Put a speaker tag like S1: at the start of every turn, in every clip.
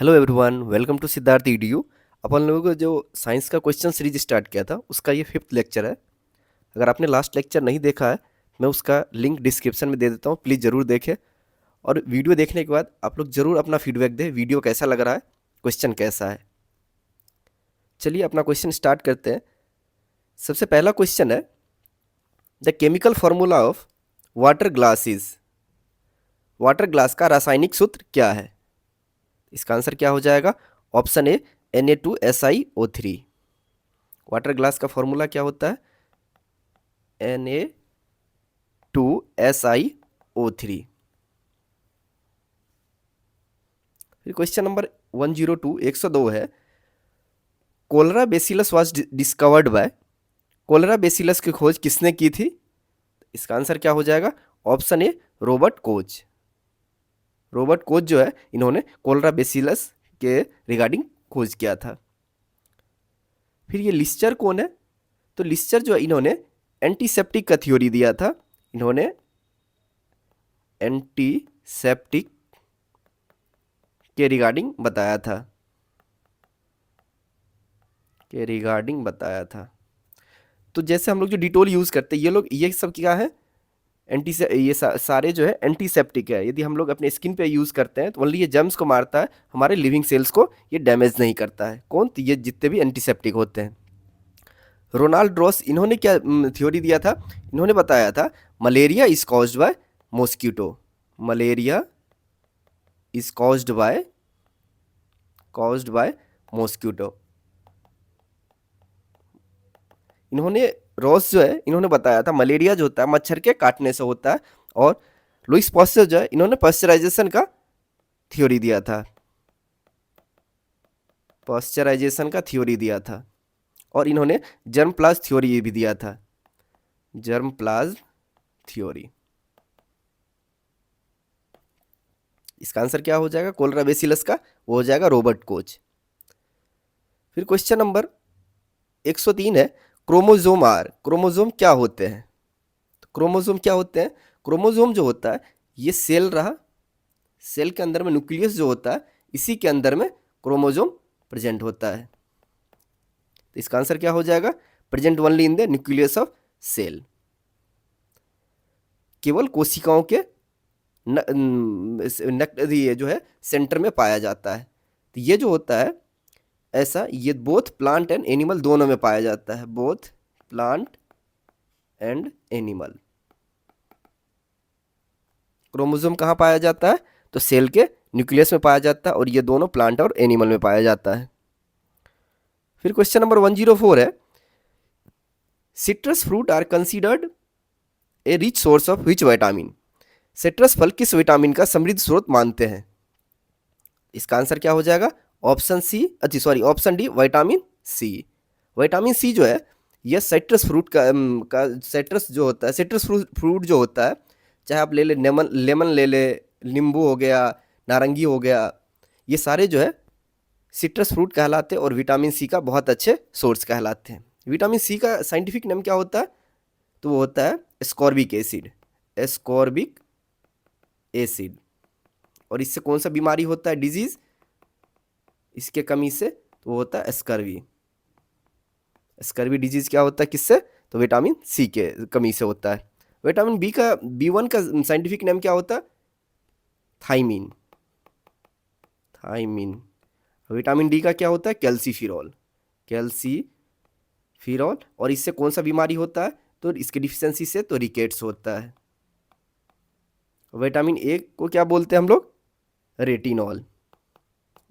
S1: Hello everyone, welcome to Siddharth EDU. अपन लोगों को जो साइंस का क्वेश्चन सीरीज स्टार्ट किया था उसका ये 5th लेक्चर है। अगर आपने लास्ट लेक्चर नहीं देखा है, मैं उसका लिंक डिस्क्रिप्शन में दे देता हूँ, प्लीज़ ज़रूर देखें। और वीडियो देखने के बाद आप लोग ज़रूर अपना फीडबैक दें, वीडियो कैसा लग रहा है, क्वेश्चन कैसा है। चलिए अपना क्वेश्चन स्टार्ट करते हैं। सबसे पहला क्वेश्चन है, the chemical formula of water glass is. Water glass का रासायनिक सूत्र क्या है? इसका आंसर क्या हो जाएगा? ऑप्शन ए Na2SiO3। वाटर ग्लास का फॉर्मूला क्या होता है? Na2SiO3। फिर क्वेश्चन नंबर 102 102 है, cholera bacillus was discovered by. Cholera bacillus की खोज किसने की थी? इसका आंसर क्या हो जाएगा? ऑप्शन ए रॉबर्ट कोच। रॉबर्ट कोच जो है, इन्होंने कोलरा बेसिलस के रिगार्डिंग खोज किया था। फिर ये लिस्टर कौन है? तो लिस्टर जो है, इन्होंने एंटीसेप्टिक का थ्योरी दिया था। इन्होंने एंटीसेप्टिक के रिगार्डिंग बताया था। तो जैसे हम लोग जो डिटोल यूज़ करते हैं, ये सब क्या है? सारे जो है एंटीसेप्टिक है। यदि हम लोग अपने स्किन पे यूज़ करते हैं तो ओनली ये जर्म्स को मारता है, हमारे लिविंग सेल्स को ये डैमेज नहीं करता है। कौन? तो ये जितने भी एंटीसेप्टिक होते हैं। रोनाल्ड रॉस, इन्होंने क्या थ्योरी दिया था? इन्होंने बताया था malaria is caused by mosquito. Malaria is caused by mosquito. इन्होंने रॉस जो है, इन्होंने बताया था मलेरिया जो होता है मच्छर के काटने से होता है। और लुइस पास्चर जो है, इन्होंने पास्चराइजेशन का थ्योरी दिया था। और इन्होंने जर्म प्लाज थ्योरी भी दिया था। Germ plasm theory. इसका आंसर क्या हो जाएगा? कोलरा बेसिलस का वो हो जाएगा रॉबर्ट कोच। फिर क्वेश्चन नंबर 103 है, क्रोमोजोम आर। क्रोमोजोम क्या होते हैं? तो क्रोमोजोम क्या होते हैं? क्रोमोजोम जो होता है, ये सेल रहा, सेल के अंदर में न्यूक्लियस जो होता है, इसी के अंदर में क्रोमोजोम प्रेजेंट होता है। तो इसका आंसर क्या हो जाएगा? Present only in the nucleus of cell. केवल कोशिकाओं के ये जो है सेंटर में पाया जाता है। तो ये जो होता है ऐसा, ये बोथ प्लांट एंड एनिमल दोनों में पाया जाता है। Both plant and animal. Chromosome कहाँ पाया जाता है? तो सेल के न्यूक्लियस में पाया जाता है, और ये दोनों प्लांट और एनिमल में पाया जाता है। फिर क्वेश्चन नंबर 104 है, citrus fruit are considered a rich source of which vitamin. Citrus फल किस विटामिन का समृद्ध स्रोत मानते हैं? इसका आंसर क्या हो जाएगा? Option D vitamin C. Vitamin C जो है, यह साइट्रस फ्रूट का साइट्रस जो होता है, सिट्रस फ्रूट जो होता है, चाहे आप ले ले लेमन ले ले, नींबू हो गया, नारंगी हो गया, ये सारे जो है सिट्रस फ्रूट कहलाते हैं और विटामिन सी का बहुत अच्छे सोर्स कहलाते हैं। विटामिन सी का साइंटिफिक नेम क्या होता है? तो वो होता है एस्कॉर्बिक एसिड। Ascorbic acid. और इससे कौन सा बीमारी होता है, डिजीज, इसके कमी से? तो वो होता है स्कर्वी। स्कर्वी डिजीज क्या होता है, किससे? तो विटामिन सी के कमी से होता है। विटामिन B1 का साइंटिफिक नेम क्या होता है? थाइमिन। विटामिन डी का क्या होता है? कैल्सीफिरॉल। और इससे कौन सा बीमारी होता है? तो इसके डिफिशियंसी से तो रिकेट्स होता है। विटामिन ए को क्या बोलते हैं हम लोग?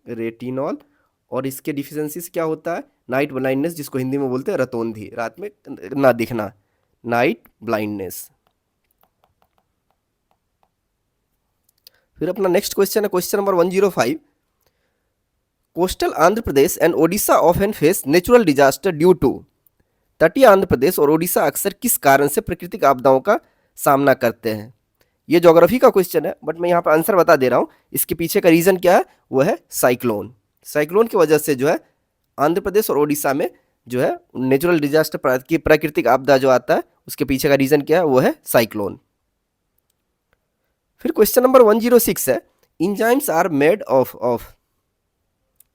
S1: रेटिनॉल। और इसके डिफिशियंसी से क्या होता है? नाइट ब्लाइंडनेस, जिसको हिंदी में बोलते हैं रतौंधी, रात में ना दिखना, नाइट ब्लाइंडनेस। फिर अपना नेक्स्ट क्वेश्चन है question number 105, coastal Andhra Pradesh and Odisha often face natural disaster due to. तटीय आंध्र प्रदेश और ओडिशा अक्सर किस कारण से प्राकृतिक आपदाओं का सामना करते हैं? ये ज्योग्राफी का क्वेश्चन है, बट मैं यहाँ पर आंसर बता दे रहा हूँ। इसके पीछे का रीज़न क्या है? वो है साइक्लोन। साइक्लोन की वजह से जो है आंध्र प्रदेश और ओडिशा में जो है नेचुरल डिजास्टर, प्राकृतिक आपदा जो आता है, उसके पीछे का रीज़न क्या है? वो है साइक्लोन। फिर क्वेश्चन नंबर 106 है, enzymes are made of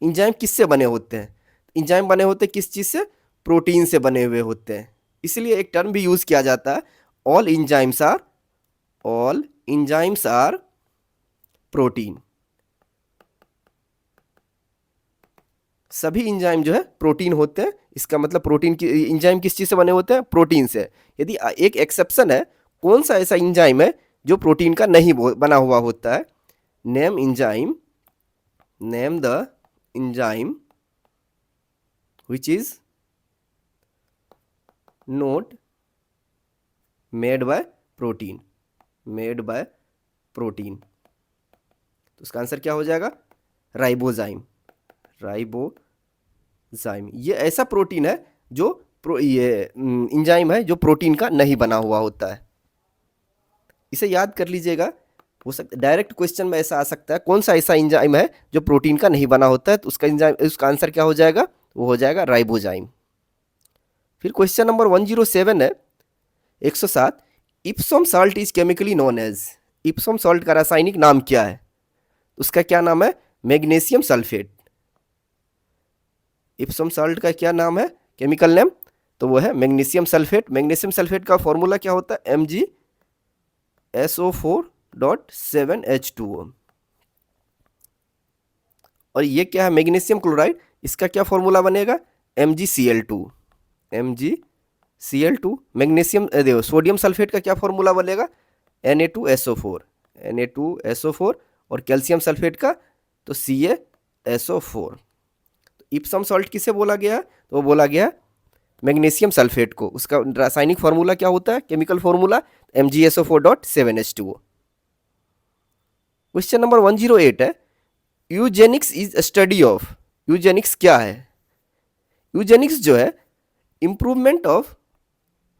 S1: enzyme किससे बने होते हैं? इंजाइम बने होते हैं किस चीज़ से? प्रोटीन से बने हुए होते हैं। इसलिए एक टर्म भी यूज़ किया जाता है, ऑल इंजाइम्स आर प्रोटीन। सभी इंजाइम जो है प्रोटीन होते हैं। इसका मतलब प्रोटीन की इंजाइम किस चीज़ से बने होते हैं? प्रोटीन से। यदि एक एक्सेप्शन है, कौन सा ऐसा इंजाइम है जो प्रोटीन का नहीं बना हुआ होता है? Name the enzyme which is not made by protein, तो उसका आंसर क्या हो जाएगा? राइबोजाइम। ये ऐसा प्रोटीन है जो ये इंजाइम है जो प्रोटीन का नहीं बना हुआ होता है। इसे याद कर लीजिएगा। हो सकता डायरेक्ट क्वेश्चन में ऐसा आ सकता है, कौन सा ऐसा इंजाइम है जो प्रोटीन का नहीं बना होता है? तो उसका आंसर क्या हो जाएगा? वो हो जाएगा राइबोजाइम। फिर क्वेश्चन नंबर 107 है, 107। Epsom salt is chemically known as. Epsom salt का रासायनिक नाम क्या है? उसका क्या नाम है? Magnesium sulphate. इप्सोम सॉल्ट का क्या नाम है केमिकल नेम? तो वो है मैग्नीशियम सल्फेट। मैग्नीशियम सल्फेट का फॉर्मूला क्या होता है? MgSO4.7H2O। और ये क्या है? Magnesium chloride. इसका क्या फॉर्मूला बनेगा? MgCl2। मैग्नीशियम देखो, सोडियम सल्फेट का क्या फॉर्मूला बनेगा? Na2SO4। और कैल्शियम सल्फेट का तो CaSO4। तो इप्सम सॉल्ट किसे बोला गया? तो वो बोला गया मैग्नीशियम सल्फेट को। उसका रासायनिक फार्मूला क्या होता है? Chemical formula MgSO4.7H2O। Question number 108 है, eugenics is study of. Eugenics क्या है? यूजेनिक्स जो है improvement of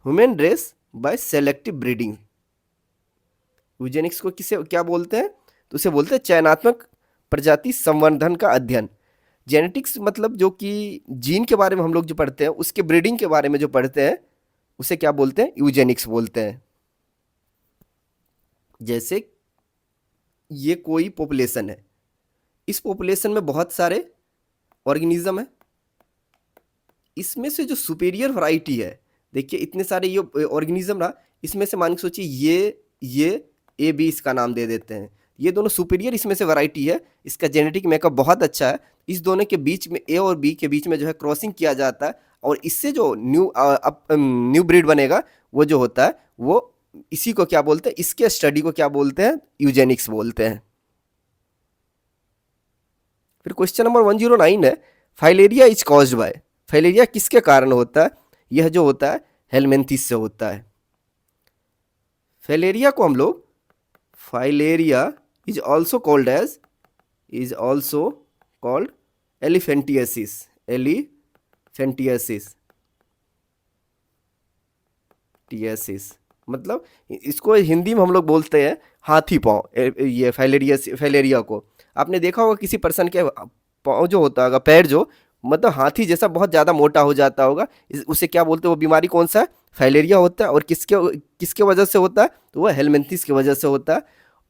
S1: human race by selective breeding. Eugenics को किसे क्या बोलते हैं? तो उसे बोलते हैं चयनात्मक प्रजाति संवर्धन का अध्ययन। जेनेटिक्स मतलब जो कि जीन के बारे में हम लोग जो पढ़ते हैं, उसके ब्रीडिंग के बारे में जो पढ़ते हैं, उसे क्या बोलते हैं? यूजेनिक्स बोलते हैं। जैसे ये कोई पॉपुलेशन है, इस पॉपुलेशन में बहुत सारे ऑर्गेनिज्म है, इसमें से जो सुपीरियर वैरायटी है, देखिए इतने सारे ये ऑर्गेनिज्म रहा, इसमें से मान के सोचिए ये ए बी इसका नाम दे देते हैं। ये दोनों सुपीरियर इसमें से वैरायटी है, इसका जेनेटिक मेकअप बहुत अच्छा है। इस दोनों के बीच में, ए और बी के बीच में जो है क्रॉसिंग किया जाता है, और इससे जो न्यू ब्रीड बनेगा वो जो होता है, वो इसी को क्या बोलते हैं? इसके स्टडी को क्या बोलते हैं? यूजेनिक्स बोलते हैं। फिर क्वेश्चन नंबर 109 है, filaria is caused by. Filaria किसके कारण होता है? यह जो होता है हेलमिंथिस से होता है। फाइलेरिया को हम लोग, filaria is also called elephantiasis. मतलब इसको हिंदी में हम लोग बोलते हैं हाथी पाँव। ये फाइलेरिया को आपने देखा होगा, किसी पर्सन के पाँव जो होता होगा, पैर जो मतलब हाथी जैसा बहुत ज़्यादा मोटा हो जाता होगा, उसे क्या बोलते हैं? वो बीमारी कौन सा है? फाइलेरिया होता है। और किसके वजह से होता है? तो वह हेलमिंथिस की वजह से होता है।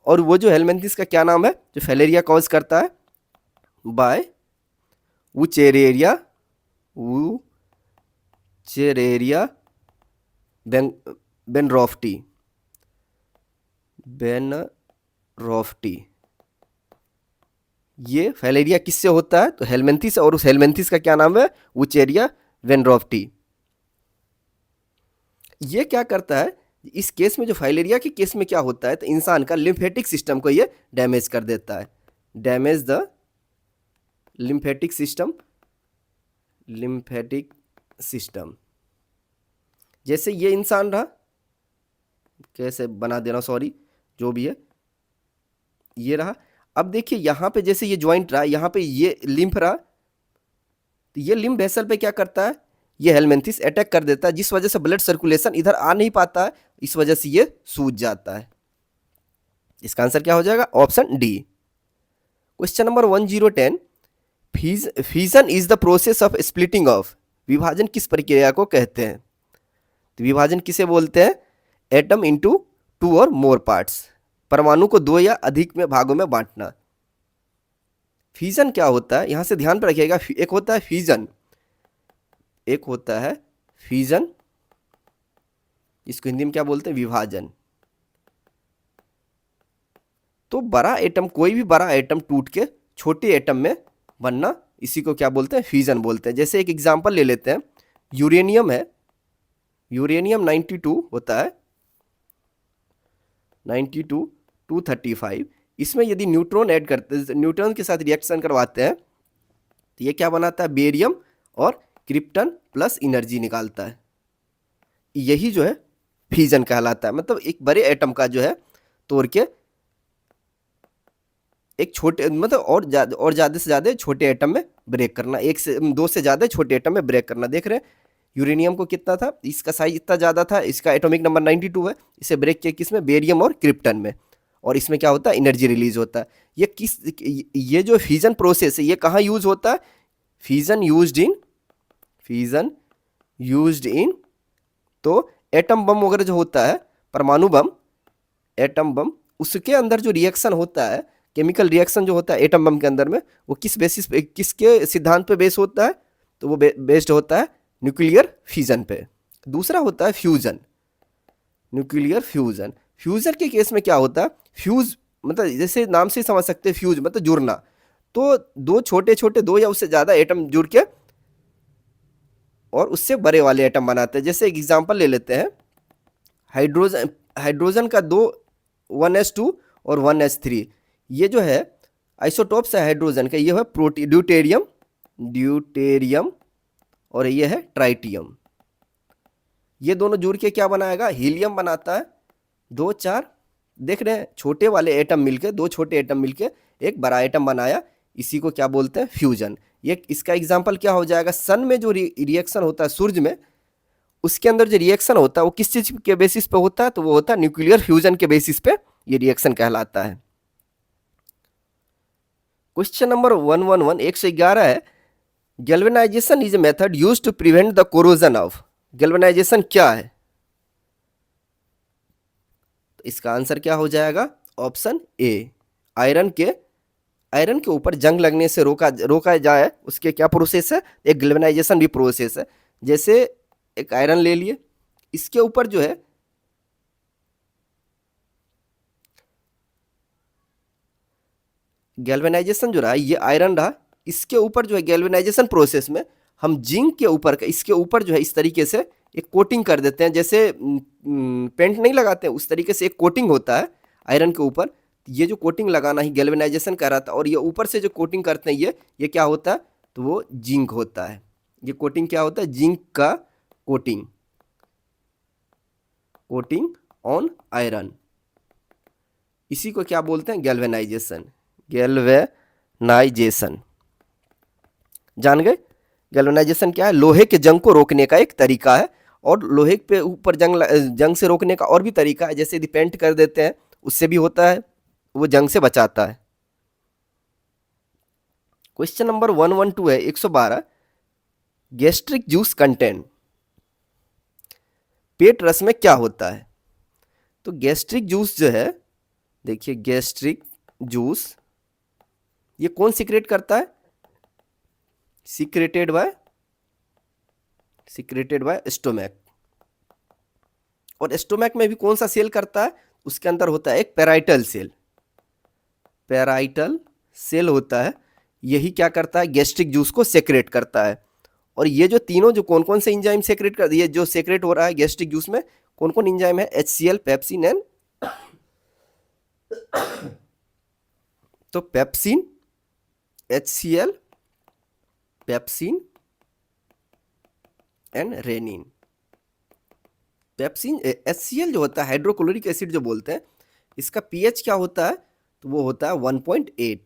S1: और वो जो हेलमिंथिस का क्या नाम है जो फाइलेरिया कॉज करता है? बाय वुचेरेरिया बेनरॉफ्टी। ये फाइलेरिया किससे होता है? तो हेलमिंथिस। और उस हेलमिंथिस का क्या नाम है? वुचेरिया बेनरॉफ्टी। ये क्या करता है? इस केस में, जो फाइलेरिया के केस में क्या होता है, तो इंसान का लिम्फेटिक सिस्टम को ये डैमेज कर देता है। Damage the lymphatic system. जैसे ये इंसान रहा, कैसे बना देना, सॉरी, जो भी है, ये रहा। अब देखिए यहाँ पे जैसे ये ज्वाइंट रहा, यहाँ पे ये लिम्फ रहा, तो ये लिम्फ वेसल पे क्या करता है? ये हेलमिंथिस अटैक कर देता है, जिस वजह से ब्लड सर्कुलेशन इधर आ नहीं पाता है, इस वजह से ये सूज जाता है। इसका आंसर क्या हो जाएगा? Option D. Question number 1010, fission is the process of splitting of. विभाजन किस प्रक्रिया को कहते हैं? तो विभाजन किसे बोलते हैं? एटम इनटू 2 और मोर पार्ट्स। परमाणु को 2 या अधिक में भागों में बांटना। फिजन क्या होता है, यहाँ से ध्यान पर रखिएगा, एक होता है फिजन, एक होता है फिजन, इसको हिंदी में क्या बोलते हैं, विभाजन। तो बड़ा एटम, कोई भी बड़ा एटम टूट के छोटे एटम में बनना, इसी को क्या बोलते हैं, फ्यूजन बोलते हैं। जैसे एक एग्जांपल ले लेते हैं, यूरेनियम है, यूरेनियम 92 होता है, 92 235, इसमें यदि न्यूट्रॉन ऐड करते, न्यूट्रॉन के साथ रिएक्शन करवाते हैं तो ये क्या बनाता है, बेरियम और क्रिप्टन प्लस एनर्जी निकालता है। यही जो है फ्यूजन कहलाता है। मतलब एक बड़े एटम का जो है तोड़ के एक छोटे, मतलब और ज़्यादा से ज़्यादा छोटे एटम में ब्रेक करना, एक से दो से ज़्यादा छोटे एटम में ब्रेक करना। देख रहे हैं यूरेनियम को कितना था, इसका साइज इतना ज़्यादा था, इसका एटॉमिक नंबर 92 है, इसे ब्रेक किया किसमें, बेरियम और क्रिप्टन में, और इसमें क्या होता है, एनर्जी रिलीज होता है। ये जो फ्यूजन प्रोसेस है ये कहाँ यूज होता है, फ्यूजन यूज्ड इन, तो एटम बम वगैरह जो होता है, परमाणु बम, एटम बम, उसके अंदर जो रिएक्शन होता है, केमिकल रिएक्शन जो होता है एटम बम के अंदर में, वो किस बेसिस पे, किसके सिद्धांत पे बेस होता है, तो वो बेस्ड होता है न्यूक्लियर फ्यूजन पे। दूसरा होता है फ्यूजन, न्यूक्लियर फ्यूजन। फ्यूजन के केस में क्या होता है, फ्यूज मतलब जैसे नाम से समझ सकते हैं, फ्यूज मतलब जुड़ना, तो दो छोटे छोटे, दो या उससे ज़्यादा एटम जुड़ के और उससे बड़े वाले एटम बनाते हैं। जैसे एक एग्जांपल ले लेते हैं, हाइड्रोजन का दो 1s2 और 1s3, ये जो है आइसोटोप्स है हाइड्रोजन का, ये है ड्यूटेरियम और ये है ट्राइटियम। ये दोनों जुड़ के क्या बनाएगा, हीलियम बनाता है। 2 4 देख रहे हैं, छोटे वाले एटम मिलके, दो छोटे एटम मिलके एक बड़ा एटम बनाया, इसी को क्या बोलते हैं, फ्यूजन। ये इसका एग्जाम्पल क्या हो जाएगा, सन में जो रिएक्शन होता है, सूरज में, उसके अंदर जो रिएक्शन होता है वो किस चीज़ के बेसिस पे होता है, तो वो होता है न्यूक्लियर फ्यूजन के बेसिस पे ये रिएक्शन कहलाता है। क्वेश्चन नंबर 111 111 है, galvanisation is a method use to prevent the corrosion of. Galvanisation क्या है, तो इसका आंसर क्या हो जाएगा, ऑप्शन ए, आयरन के ऊपर जंग लगने से रोका जाए, उसके क्या प्रोसेस है, एक गैल्वेनाइजेशन भी प्रोसेस है। जैसे एक आयरन ले लिए, इसके ऊपर जो है गैल्वेनाइजेशन जो रहा, ये आयरन रहा, इसके ऊपर जो है गैल्वेनाइजेशन प्रोसेस में हम जिंक के ऊपर, इसके ऊपर जो है इस तरीके से एक कोटिंग कर देते हैं, जैसे पेंट नहीं लगाते हैं, उस तरीके से एक कोटिंग होता है आयरन के ऊपर। ये जो कोटिंग लगाना ही गैल्वेनाइजेशन कर रहा था, और ये ऊपर से जो कोटिंग करते हैं ये क्या होता है, तो वो जिंक होता है। ये कोटिंग क्या होता है, जिंक का कोटिंग ऑन आयरन, इसी को क्या बोलते हैं, गैल्वेनाइजेशन। जान गए, गैल्वेनाइजेशन क्या है, लोहे के जंग को रोकने का एक तरीका है, और लोहे पे ऊपर जंग से रोकने का और भी तरीका है, जैसे यदि पेंट कर देते हैं उससे भी होता है, वो जंग से बचाता है। क्वेश्चन नंबर 112 है 112, गैस्ट्रिक जूस कंटेंट, पेट रस में क्या होता है, तो गैस्ट्रिक जूस जो है, देखिए गैस्ट्रिक जूस ये कौन सीक्रेट करता है, सीक्रेटेड बाय स्टोमैक, और स्टोमैक में भी कौन सा सेल करता है, उसके अंदर होता है एक पैराइटल सेल होता है, यही क्या करता है, गैस्ट्रिक जूस को सेक्रेट करता है। और ये जो तीनों जो कौन कौन से इंजाइम सेक्रेट कर, ये जो सेक्रेट हो रहा है गैस्ट्रिक जूस में, कौन कौन इंजाइम है, HCl, पेप्सिन एंड, तो pepsin, HCl, pepsin and rennin. Pepsin, HCl जो होता है हाइड्रोक्लोरिक एसिड जो बोलते हैं, इसका pH क्या होता है, तो वो होता है 1.8।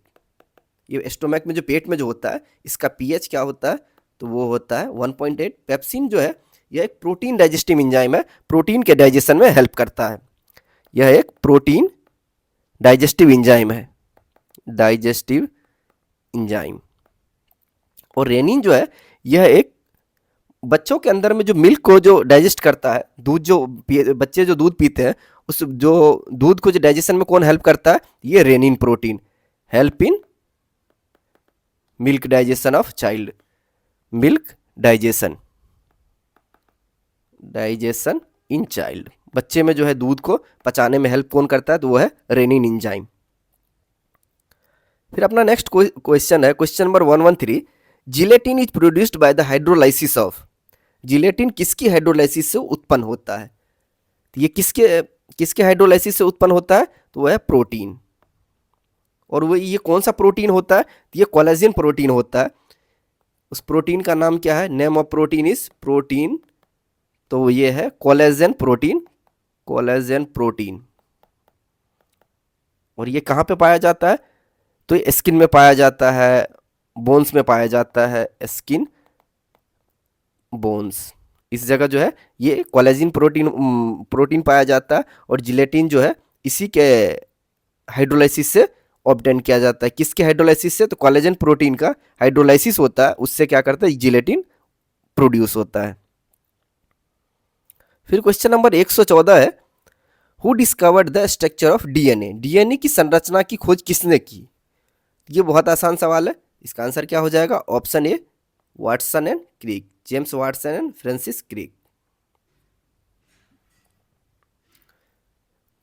S1: ये स्टोमैक में जो पेट में जो होता है, इसका pH क्या होता है, तो वो होता है 1.8। पेप्सिन जो है यह एक प्रोटीन डाइजेस्टिव एंजाइम है, प्रोटीन के डाइजेशन में हेल्प करता है, यह एक प्रोटीन डाइजेस्टिव एंजाइम है, डाइजेस्टिव एंजाइम। और रेनिन जो है यह एक बच्चों के अंदर में जो मिल्क को जो डाइजेस्ट करता है, दूध जो बच्चे जो दूध पीते हैं, उस जो दूध को जो डाइजेशन में कौन हेल्प करता है, ये rennin protein help in milk digestion of child, milk digestion in child, बच्चे में जो है दूध को पचाने में हेल्प कौन करता है, तो वो है रेनिन एंजाइम। फिर अपना नेक्स्ट क्वेश्चन है question number 113, gelatin is produced by the hydrolysis of, gelatin किसकी हाइड्रोलाइसिस से उत्पन्न होता है, तो ये किसके किसके हाइड्रोलाइसिस से उत्पन्न होता है, तो वो है प्रोटीन। और वो ये कौन सा प्रोटीन होता है, तो ये कोलेजन प्रोटीन होता है। उस प्रोटीन का नाम क्या है, name of protein is protein, तो ये है कोलेजन प्रोटीन, कोलेजन प्रोटीन। और ये कहाँ पे पाया जाता है, तो ये स्किन में पाया जाता है, बोन्स में पाया जाता है, स्किन बोन्स, इस जगह जो है ये कोलेजन प्रोटीन पाया जाता है। और जिलेटिन जो है इसी के हाइड्रोलाइसिस से ऑब्टेन किया जाता है। किसके हाइड्रोलाइसिस से, तो कोलेजन प्रोटीन का हाइड्रोलाइसिस होता है, उससे क्या करता है, जिलेटिन प्रोड्यूस होता है। फिर क्वेश्चन नंबर 114 है, who discovered the structure of DNA, DNA की संरचना की खोज किसने की। ये बहुत आसान सवाल है, इसका आंसर क्या हो जाएगा, option A Watson and Crick, James Watson and Francis Crick.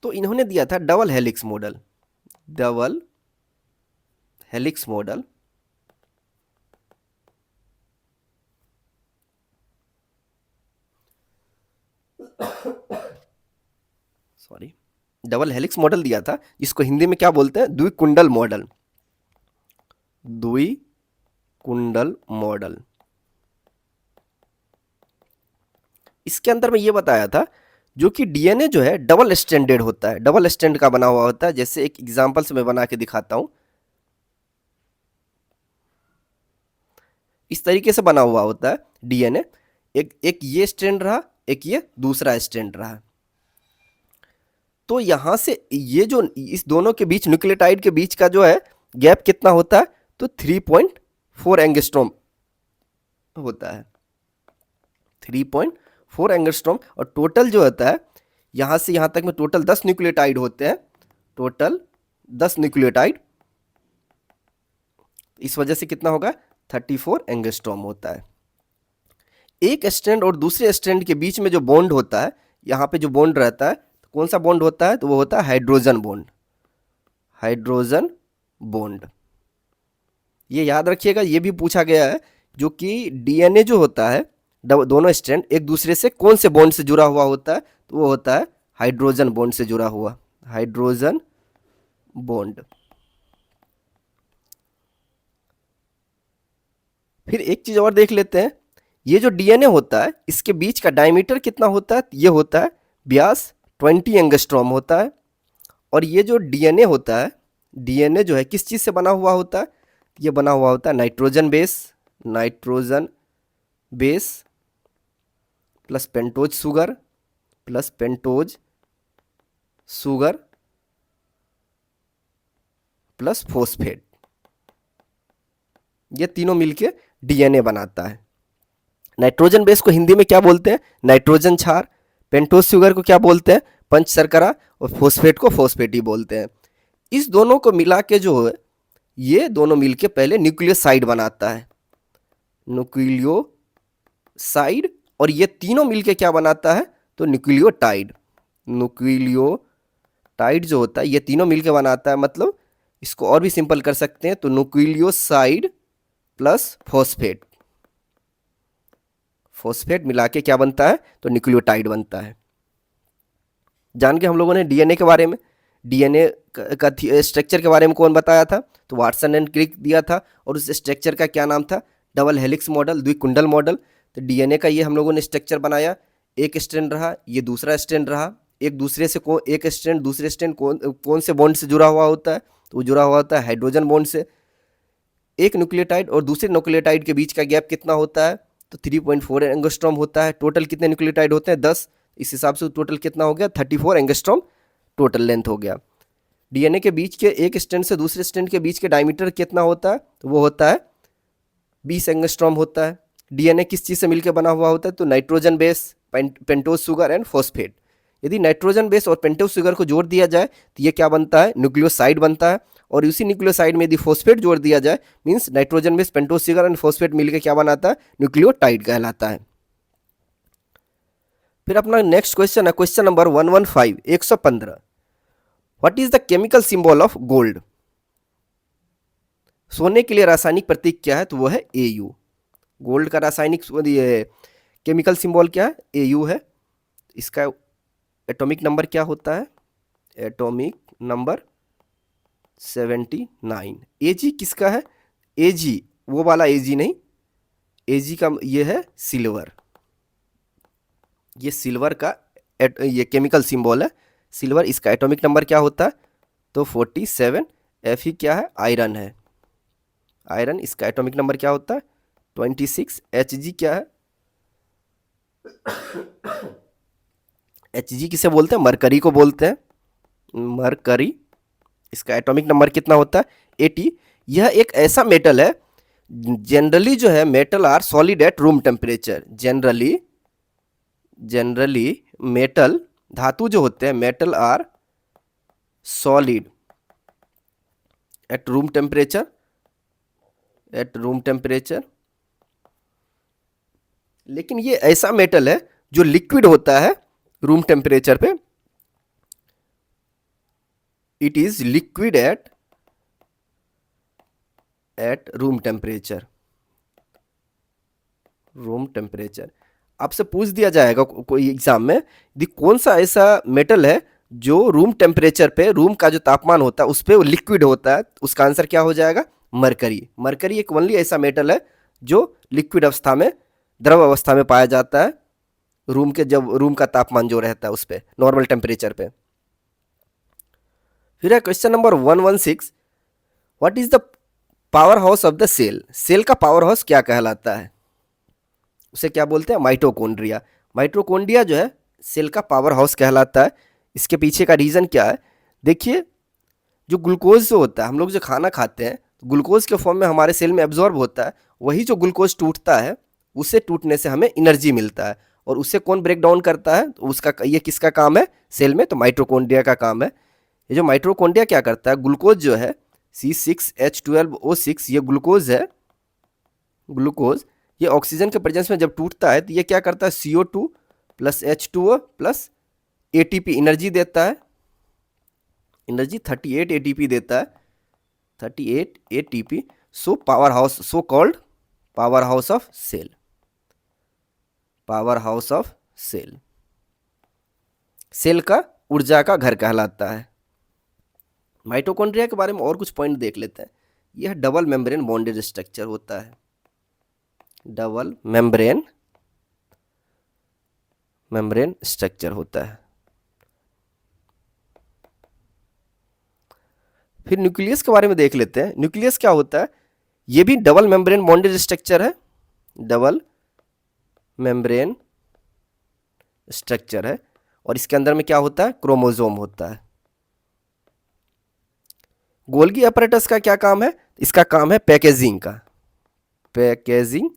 S1: तो इन्होंने दिया था double helix model, double helix model, sorry, double helix model दिया था, इसको हिंदी में क्या बोलते हैं, द्विकुंडल मॉडल, द्विकुंडल मॉडल। इसके अंदर में ये बताया था जो कि डीएनए जो है डबल स्टैंडर्ड होता है, डबल स्टैंड का बना हुआ होता है। जैसे एक एग्जांपल से मैं बना के दिखाता हूं, इस तरीके से बना हुआ होता है डीएनए, एक ये स्ट्रैंड रहा, एक ये दूसरा स्ट्रैंड रहा। तो यहां से ये जो इस दोनों के बीच, न्यूक्लियोटाइड के बीच का जो है गैप कितना होता है, तो 3.4 एंगस्ट्रॉम होता है, 3.4 एंगस्ट्रॉम। और टोटल जो होता है यहां से यहां तक में टोटल 10 न्यूक्लियोटाइड होते हैं, टोटल 10 न्यूक्लियोटाइड, इस वजह से कितना होगा, 34 एंगस्ट्रॉम होता है। एक स्ट्रैंड और दूसरे स्ट्रैंड के बीच में जो बॉन्ड होता है, यहाँ पे जो बॉन्ड रहता है, तो कौन सा बॉन्ड होता है, तो वो होता है हाइड्रोजन बॉन्ड, हाइड्रोजन बॉन्ड। ये याद रखिएगा, ये भी पूछा गया है, जो कि डीएनए जो होता है, दोनों स्ट्रैंड एक दूसरे से कौन से बॉन्ड से जुड़ा हुआ होता है, तो वो होता है हाइड्रोजन बॉन्ड से जुड़ा हुआ, हाइड्रोजन बॉन्ड। फिर एक चीज और देख लेते हैं, ये जो डीएनए होता है इसके बीच का डायमीटर कितना होता है, ये होता है व्यास 20 एंगस्ट्रॉम होता है। और ये जो डीएनए होता है, डीएनए जो है किस चीज़ से बना हुआ होता है, ये बना हुआ होता है nitrogen base, nitrogen base plus pentose sugar, plus pentose sugar plus phosphate, ये तीनों मिलके डीएनए बनाता है। नाइट्रोजन बेस को हिंदी में क्या बोलते हैं, नाइट्रोजन क्षार, पेंटोज शुगर को क्या बोलते हैं, पंच शर्करा, और फॉस्फेट को फॉस्फेट ही बोलते हैं। इस दोनों को मिला के जो है, ये दोनों मिलके पहले न्यूक्लियोसाइड बनाता है, न्यूक्लियोसाइड, और ये तीनों मिलके क्या बनाता है, तो न्यूक्लियोटाइड, न्यूक्लियोटाइड जो होता है ये तीनों मिलके बनाता है। मतलब इसको और भी सिंपल कर सकते हैं, तो न्यूक्लियोसाइड प्लस फॉस्फेट, फॉस्फेट मिला के क्या बनता है, तो न्यूक्लियोटाइड बनता है। जान के हम लोगों ने डीएनए के बारे में, डीएनए का स्ट्रक्चर के बारे में कौन बताया था, तो वाटसन एंड क्रिक दिया था। और उस स्ट्रक्चर का क्या नाम था, डबल हेलिक्स मॉडल, द्विकुंडल मॉडल। तो डीएनए का ये हम लोगों ने स्ट्रक्चर बनाया, एक स्ट्रैंड रहा, ये दूसरा स्ट्रैंड रहा, एक दूसरे से एक स्ट्रैंड दूसरे स्ट्रैंड कौन से बॉन्ड से जुड़ा हुआ होता है, तो वो जुड़ा हुआ होता है हाइड्रोजन बॉन्ड से। एक न्यूक्लियोटाइड और दूसरे न्यूक्लियोटाइड के बीच का गैप कितना होता है, तो 3.4 एंगस्ट्रॉम होता है। टोटल कितने न्यूक्लियोटाइड होते हैं, 10, इस हिसाब से टोटल कितना हो गया, 34 एंगस्ट्रॉम टोटल लेंथ हो गया। डीएनए के बीच के एक स्ट्रैंड से दूसरे स्ट्रैंड के बीच के डायमीटर कितना होता है, तो वो होता है 20 एंगस्ट्रॉम होता है। डीएनए किस चीज़ से मिलकर बना हुआ होता है, तो nitrogen base, pentose sugar and phosphate. यदि नाइट्रोजन बेस और पेंटोज शुगर को जोड़ दिया जाए तो ये क्या बनता है, न्यूक्लियोसाइड बनता है। और उसी न्यूक्लियोसाइड में यदि फॉस्फेट जोड़ दिया जाए means nitrogen base pentose sugar and phosphate मिलकर क्या बनाता है, न्यूक्लियोटाइड कहलाता है। फिर अपना नेक्स्ट क्वेश्चन है question number 115 115। What is the chemical symbol of gold? सोने के लिए रासायनिक प्रतीक क्या है? तो वो है Au। गोल्ड का रासायनिक केमिकल सिंबल क्या है? Au है। इसका एटॉमिक नंबर क्या होता है? Atomic number 79। Ag किसका है? Ag वो वाला Ag नहीं, Ag का ये है सिल्वर। ये सिल्वर का ये केमिकल सिंबल है सिल्वर। इसका एटॉमिक नंबर क्या होता है? तो 47। Fe क्या है? आयरन है, आयरन। इसका एटॉमिक नंबर क्या होता है? 26। Hg क्या है? Hg किसे बोलते हैं? मरकरी को बोलते हैं, मरकरी। इसका एटॉमिक नंबर कितना होता है? 80। यह एक ऐसा मेटल है, जनरली जो है metal are solid at room temperature. Generally metal, धातु जो होते हैं metal are solid at room temperature, लेकिन ये ऐसा मेटल है जो लिक्विड होता है रूम टेम्परेचर पे। It is liquid at room temperature. आपसे पूछ दिया जाएगा कोई एग्जाम में यदि कौन सा ऐसा मेटल है जो रूम टेम्परेचर पे, रूम का जो तापमान होता है उस पे लिक्विड होता है, उसका आंसर क्या हो जाएगा? मरकरी। मरकरी एक ओनली ऐसा मेटल है जो लिक्विड अवस्था में, द्रव अवस्था में पाया जाता है, रूम के जब रूम का तापमान जो रहता है उस पे, नॉर्मल टेम्परेचर पे। फिर है question number 116। What is the power house of the cell? Cell का पावर हाउस क्या कहलाता है? उसे क्या बोलते हैं? माइटोकॉन्ड्रिया। माइटोकॉन्ड्रिया जो है सेल का पावर हाउस कहलाता है। इसके पीछे का रीजन क्या है? देखिए, जो ग्लूकोज जो होता है, हम लोग जो खाना खाते हैं ग्लूकोज के फॉर्म में हमारे सेल में एब्जॉर्ब होता है। वही जो ग्लूकोज टूटता है, उसे टूटने से हमें एनर्जी मिलता है, और उससे कौन ब्रेक डाउन करता है? तो उसका, ये किसका काम है सेल में? तो माइटोकॉन्ड्रिया का काम है। ये जो माइटोकॉन्ड्रिया क्या करता है, ग्लूकोज जो है C6H12O6, ये ग्लूकोज है। ग्लूकोज ये ऑक्सीजन के प्रेजेंस में जब टूटता है तो ये क्या करता है? CO2 plus H2O plus ATP energy देता है। एनर्जी 38 ATP देता है, 38 ATP। So power house, so called power house of cell. Power house of cell, cell का ऊर्जा का घर कहलाता है। माइटोकॉन्ड्रिया के बारे में और कुछ पॉइंट देख लेते हैं। यह डबल मेम्ब्रेन बॉन्डेड स्ट्रक्चर होता है, डबल मेम्ब्रेन स्ट्रक्चर होता है। फिर न्यूक्लियस के बारे में देख लेते हैं। न्यूक्लियस क्या होता है? ये भी डबल मेम्ब्रेन बॉन्डेड स्ट्रक्चर है, डबल मेम्ब्रेन स्ट्रक्चर है। और इसके अंदर में क्या होता है? क्रोमोसोम होता है। गोल्गी अपैरेटस का क्या काम है? इसका काम है पैकेजिंग का, पैकेजिंग।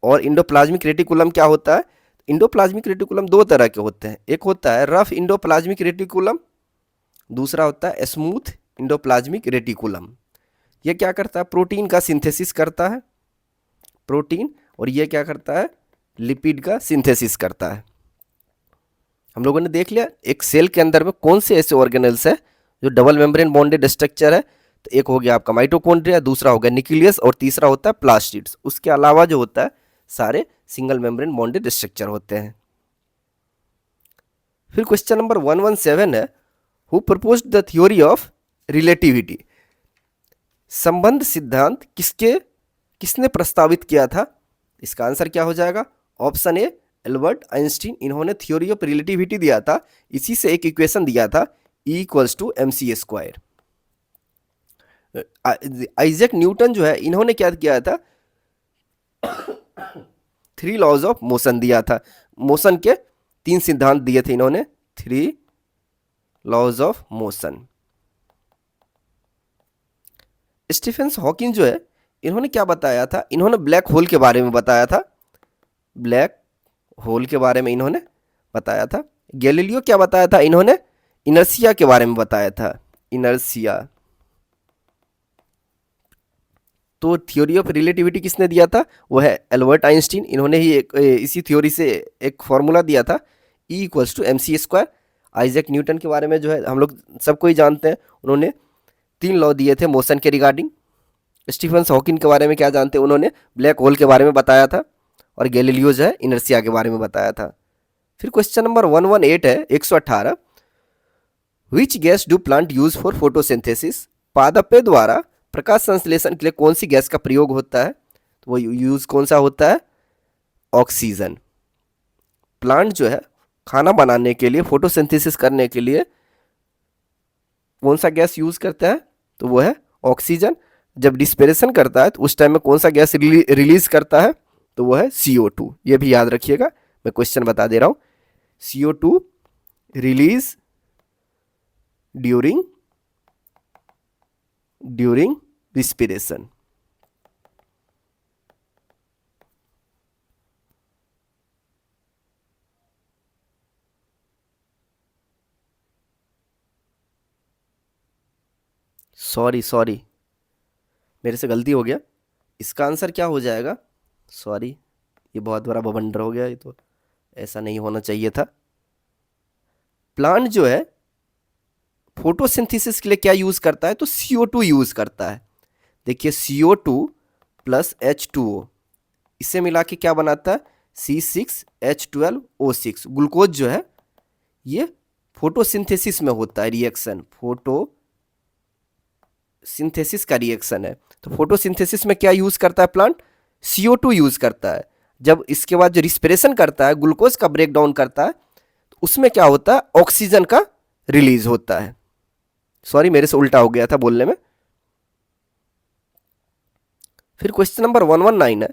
S1: और इंडोप्लाज्मिक रेटिकुलम क्या होता है? इंडोप्लाज्मिक रेटिकुलम दो तरह के होते हैं, एक होता है रफ इंडोप्लाज्मिक रेटिकुलम, दूसरा होता है स्मूथ इंडोप्लाज्मिक रेटिकुलम। ये क्या करता है? प्रोटीन का सिंथेसिस करता है, प्रोटीन। और ये क्या करता है? लिपिड का सिंथेसिस करता है। हम लोगों ने देख लिया एक सेल के अंदर में कौन से ऐसे ऑर्गेनेल्स है जो डबल मेम्ब्रेन बॉन्डेड स्ट्रक्चर है। तो एक हो गया आपका माइटोकॉन्ड्रिया, दूसरा हो गया न्यूक्लियस, और तीसरा होता है प्लास्टिड्स। उसके अलावा जो होता है सारे सिंगल मेम्ब्रेन बॉन्डेड स्ट्रक्चर होते हैं। फिर क्वेश्चन नंबर 117 है, who proposed the theory of relativity? संबंध सिद्धांत किसने प्रस्तावित किया था? इसका आंसर क्या हो जाएगा? ऑप्शन ए एल्बर्ट आइंस्टीन। इन्होंने थ्योरी ऑफ रिलेटिविटी दिया था, इसी से एक इक्वेशन दिया था E=mc²। आइजैक न्यूटन जो है, इन्होंने क्या किया था? 3 लॉज ऑफ मोशन दिया था। मोशन के 3 सिद्धांत दिए थे इन्होंने, 3 laws of motion. Stephen Hawking जो है, इन्होंने क्या बताया था? इन्होंने ब्लैक होल के बारे में बताया था, ब्लैक होल के बारे में इन्होंने बताया था। गैलीलियो क्या बताया था? इन्होंने इनर्शिया के बारे में बताया था, इनर्शिया। तो थ्योरी ऑफ रिलेटिविटी किसने दिया था? वो है एल्बर्ट आइंस्टीन। इन्होंने ही इसी थ्योरी से एक फॉर्मूला दिया था, E = mc²। आइजैक न्यूटन के बारे में जो है हम लोग सबको ही जानते हैं, उन्होंने 3 लॉ दिए थे मोशन के रिगार्डिंग। स्टीफन हॉकिंग के बारे में क्या जानते हैं? उन्होंने ब्लैक होल के बारे में बताया था। और गैलीलियो जो है इनर्शिया के बारे में बताया था। फिर क्वेश्चन नंबर 118 है, 118। Which gas do plant use for photosynthesis? पादपों द्वारा प्रकाश संश्लेषण के लिए कौन सी गैस का प्रयोग होता है? तो वो यूज कौन सा होता है? ऑक्सीजन। प्लांट जो है खाना बनाने के लिए, फोटोसिंथेसिस करने के लिए कौन सा गैस यूज करता है? तो वो है ऑक्सीजन। जब डिस्पेरेशन करता है तो उस टाइम में कौन सा गैस रिलीज करता है? तो वो है CO2। ये भी याद रखिएगा, मैं क्वेश्चन बता दे रहा हूं। CO2 release during respiration. Sorry मेरे से गलती हो गया। इसका आंसर क्या हो जाएगा? सॉरी, ये बहुत बड़ा बवंडर हो गया, ये तो ऐसा नहीं होना चाहिए था। प्लांट जो है फोटोसिंथेसिस के लिए क्या यूज करता है? तो CO2 यूज करता है। देखिए CO2 प्लस H2O, इसे मिला के क्या बनाता है? C6H12O6। ग्लूकोज जो है ये फोटोसिंथेसिस में होता है रिएक्शन, फोटोसिंथेसिस का रिएक्शन है। तो फोटोसिंथेसिस में क्या यूज करता है प्लांट? CO2 यूज करता है। जब इसके बाद जो रिस्पिरेशन करता है, ग्लूकोज का ब्रेक डाउन करता है, तो उसमें क्या होता है? ऑक्सीजन का रिलीज होता है। सॉरी, मेरे से उल्टा हो गया था बोलने में। फिर क्वेश्चन नंबर 119 है,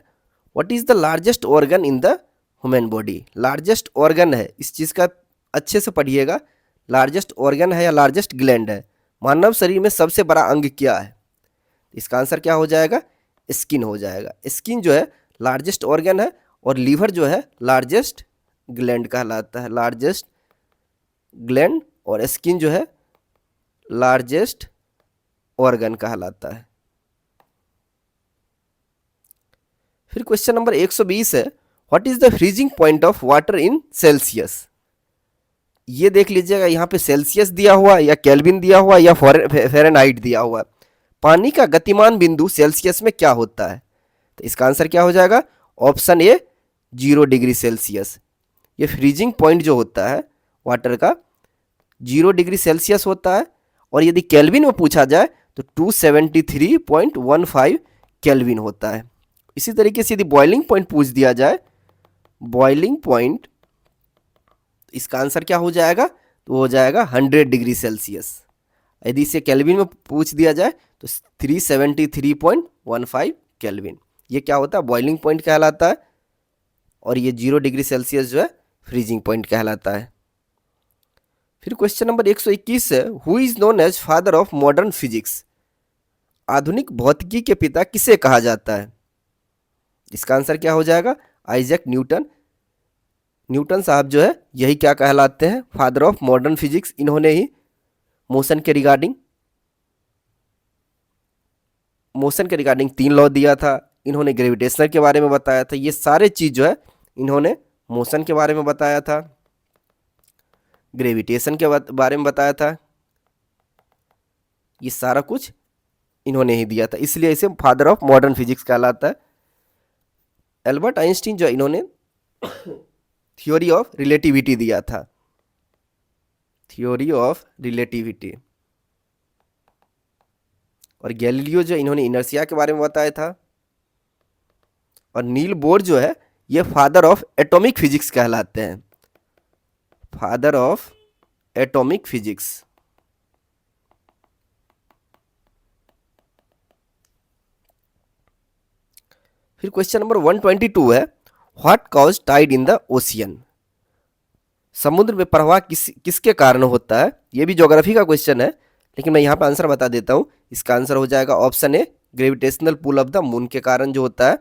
S1: what is the largest organ in the human body? Largest organ है, इस चीज का अच्छे से पढ़िएगा। लार्जेस्ट ऑर्गन है या लार्जेस्ट ग्लैंड है? मानव शरीर में सबसे बड़ा अंग क्या है? इसका आंसर क्या हो जाएगा? स्किन हो जाएगा। स्किन जो है लार्जेस्ट ऑर्गन है, और लीवर जो है लार्जेस्ट ग्लैंड कहलाता है। लार्जेस्ट ग्लैंड और स्किन जो है लार्जेस्ट ऑर्गन कहलाता है। फिर क्वेश्चन नंबर 120 है, what is the freezing point of water in Celsius? ये देख लीजिएगा, यहाँ पे सेल्सियस दिया हुआ या केल्विन दिया हुआ या फ़ारेनहाइट दिया हुआ। पानी का गतिमान बिंदु सेल्सियस में क्या होता है? तो इसका आंसर क्या हो जाएगा? ऑप्शन ए 0 डिग्री सेल्सियस। ये फ्रीजिंग पॉइंट जो होता है वाटर का 0 डिग्री सेल्सियस होता है। और यदि केल्विन में पूछा जाए तो 273.15 केल्विन होता है। इसी तरीके से यदि बॉइलिंग पॉइंट पूछ दिया जाए, बॉइलिंग पॉइंट, इसका आंसर क्या हो जाएगा? तो हो जाएगा 100 डिग्री सेल्सियस। यदि इसे केल्विन में पूछ दिया जाए तो 373.15 केल्विन। ये क्या होता है? बॉइलिंग पॉइंट कहलाता है। और ये 0 डिग्री सेल्सियस जो है फ्रीजिंग पॉइंट कहलाता है। फिर क्वेश्चन नंबर 121 है, who is known as father of modern physics? आधुनिक भौतिकी के पिता किसे कहा जाता है? इसका आंसर क्या हो जाएगा? Isaac Newton. न्यूटन साहब जो है यही क्या कहलाते हैं? Father of modern physics. इन्होंने ही मोशन के रिगार्डिंग 3 लॉ दिया था। इन्होंने ग्रेविटेशनल के बारे में बताया था। ये सारे चीज जो है इन्होंने मोशन के बारे में बताया था, ग्रेविटेशन के बारे में बताया था। ये सारा कुछ इन्होंने ही दिया था, इसलिए इसे फादर ऑफ मॉडर्न फिजिक्स कहलाता है। एल्बर्ट आइंस्टीन जो इन्होंने थ्योरी ऑफ रिलेटिविटी दिया था, थ्योरी ऑफ रिलेटिविटी। और गैलीलियो जो इन्होंने इनर्शिया के बारे में बताया था। और नील बोर जो है ये फादर ऑफ एटॉमिक फिजिक्स कहलाते हैं, फादर ऑफ एटॉमिक फिजिक्स। फिर क्वेश्चन नंबर 122 है, what cause tied in the ocean? समुद्र में प्रवाह किसके कारण होता है? यह भी ज्योग्राफी का क्वेश्चन है, लेकिन मैं यहाँ पे आंसर बता देता हूँ। इसका आंसर हो जाएगा option A, gravitational pull of the moon के कारण जो होता है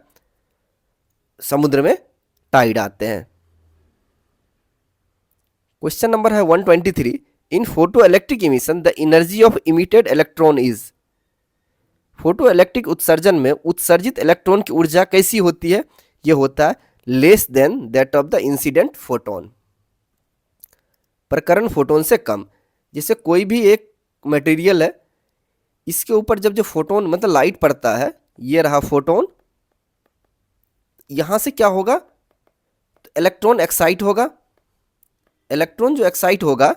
S1: समुद्र में टाइड आते हैं। क्वेश्चन नंबर है 123, in photo electric emission the energy of emitted electron is, photo electric उत्सर्जन में उत्सर्जित इलेक्ट्रॉन की ऊर्जा कैसी होती है? यह होता है less than that of the incident photon, प्रकरण फोटोन से कम। जैसे कोई भी एक मटेरियल है, इसके ऊपर जब जो फोटोन मतलब लाइट पड़ता है, ये रहा फोटोन, यहाँ से क्या होगा, तो इलेक्ट्रॉन एक्साइट होगा। इलेक्ट्रॉन जो एक्साइट होगा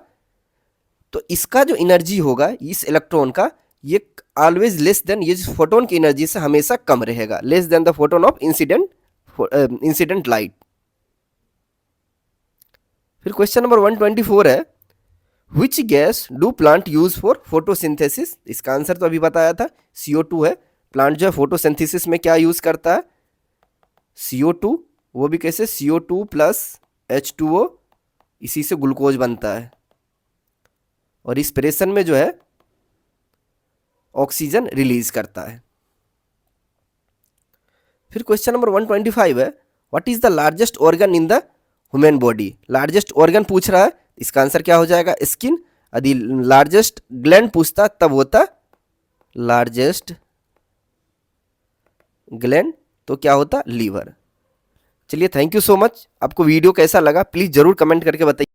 S1: तो इसका जो एनर्जी होगा इस इलेक्ट्रॉन का, ये ऑलवेज लेस देन, ये फोटोन की एनर्जी से हमेशा कम रहेगा, less than the photon of incident light. फिर क्वेश्चन नंबर 124 है, which gas do plant use for photosynthesis? इसका आंसर तो अभी बताया था, CO2 है। प्लांट जो है फोटोसिंथेसिस में क्या यूज करता है? CO2, वो भी कैसे, CO2 प्लस H2O, इसी से ग्लूकोज बनता है, और रिस्पिरेशन में जो है ऑक्सीजन रिलीज करता है। फिर क्वेश्चन नंबर 125 है, what is the largest organ in the human body? Largest organ पूछ रहा है, इसका आंसर क्या हो जाएगा? स्किन। यदि लार्जेस्ट ग्लैंड पूछता तब होता लार्जेस्ट ग्लैंड, तो क्या होता? लीवर। चलिए, थैंक यू सो मच। आपको वीडियो कैसा लगा प्लीज़ ज़रूर कमेंट करके बताइए।